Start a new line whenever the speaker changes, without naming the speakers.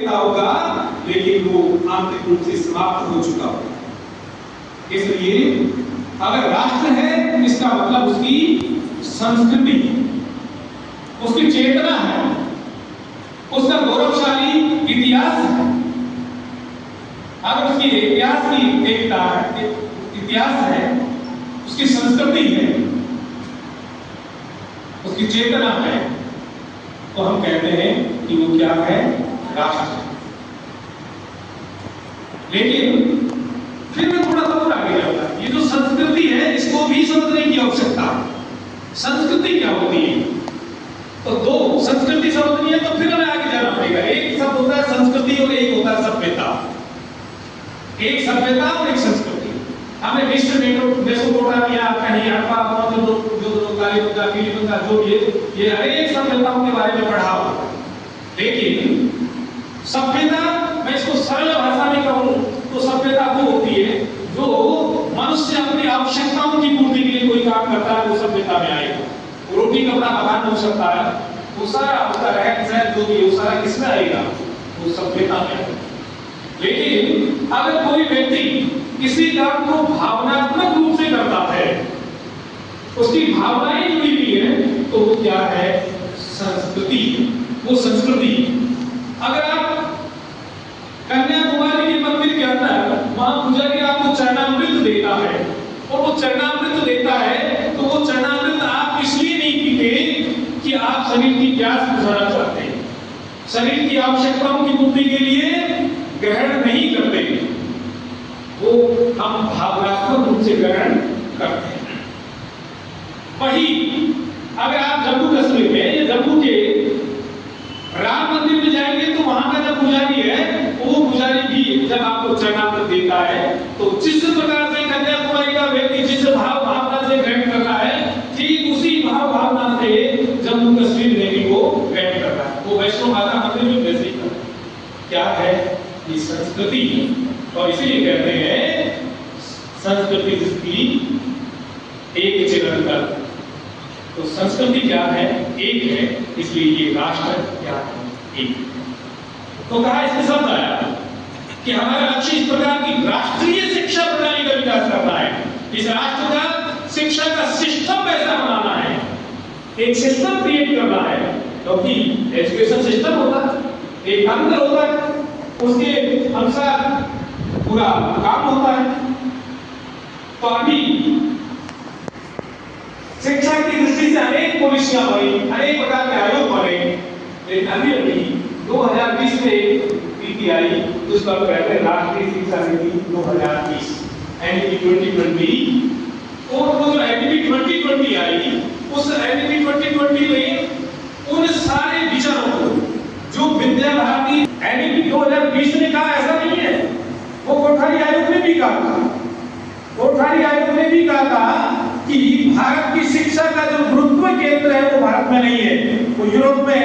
होगा, लेकिन वो आंतरिक रूप से समाप्त हो चुका होगा। इसलिए अगर राष्ट्र है, इसका मतलब उसकी संस्कृति, उसकी चेतना है, उसका गौरवशाली इतिहास है। अगर उसकी इतिहास की एकता है, इतिहास है, उसकी संस्कृति है, उसकी चेतना है, तो हम कहते हैं कि वो क्या है, राष्ट्र। लेकिन फिर मैं थोड़ा सा और आगे जाऊंगा। ये जो संस्कृति है, इसको भी समझने की आवश्यकता है। संस्कृति क्या होती है? तो दो संस्कृति समझनी है तो फिर हमें आगे जाना पड़ेगा। एक शब्द होता है संस्कृति और एक होता है सभ्यता। एक सभ्यता और एक संस्कृति। हमने विश्व मेसोपोटामिया, कहीं हड़प्पा, जो कालीबंगा, पीलीबंगा, जो ये अनेक सभ्यताओं के बारे में पढ़ा होगा। लेकिन सभ्यता, मैं इसको सरल भाषा में कहूं तो सभ्यता वो होती है जो मनुष्य अपनी आवश्यकताओं की पूर्ति के लिए कोई काम करता है, वो सभ्यता में आएगा। रोटी कपड़ा मकान हो सकता है, वो सारा उसका रहन सहन जो भी वो सारा किसमें आएगा, वो सभ्यता में आएगा। लेकिन अगर कोई व्यक्ति किसी काम को भावनात्मक रूप से करता है, उसकी भावनाएं जुड़ी हुई है, तो वो क्या है, संस्कृति, वो संस्कृति। अगर आप कन्याकुमारी के मंदिर के अंदर वहां पुजारी आपको चरणामृत देता है, और वो चरणामृत देता है, तो वो चरणामृत आप इसलिए नहीं पीते कि आप शरीर की प्यास बुझाना चाहते हैं, शरीर की आवश्यकताओं की पूर्ति के लिए ग्रहण नहीं करते, वो हम भावनात्मक रूप से ग्रहण करते हैं। वही अगर आप जम्मू कश्मीर में या जम्मू के राम मंदिर में जाएंगे तो वहां का जो पुजारी है, वो पुजारी भी जब आपको चरणामृत देता है, तो जिस प्रकार से कन्याकुमारी का व्यक्ति जिस भाव भावना से ग्रहण कर रहा है, ठीक उसी भाव भावना से जम्मू कश्मीर में भी वो ग्रहण कर रहा है। वो वैष्णो माता मंदिर में वैसे ही कर रहा है। क्या है, ये संस्कृति। और इसीलिए कहते हैं संस्कृति जिसकी एक चिरंतन। तो संस्कृति क्या है, एक है, इसलिए ये राष्ट्र क्या है, एक। तो कहा इसमें शब्द आया कि हमारा लक्ष्य इस प्रकार की राष्ट्रीय शिक्षा प्रणाली का विकास करना है। इस राष्ट्र का शिक्षा का सिस्टम ऐसा बनाना है, एक सिस्टम क्रिएट करना है, क्योंकि एजुकेशन सिस्टम होता है, एक तंत्र होता है, उसके अनुसार पूरा काम होता है। तो अभी शिक्षा की दृष्टि से अनेक पॉलिसियां बनी, अनेक प्रकार के आयोग बने, लेकिन अभी 2020 में एक नीति आई, जिसका कहते हैं राष्ट्रीय शिक्षा नीति 2020 एनईपी 2020। और वो जो एनईपी 2020 आई, उस एनईपी 2020 में उन सारे विचारों को जो विद्या भारती एनईपी 2020 ने कहा, ऐसा नहीं है, वो कोठारी आयोग ने भी कहा था। कोठारी आयोग ने भी कहा था कि भारत की शिक्षा का जो गुरुत्व केंद्र है वो भारत में नहीं है, वो यूरोप में है।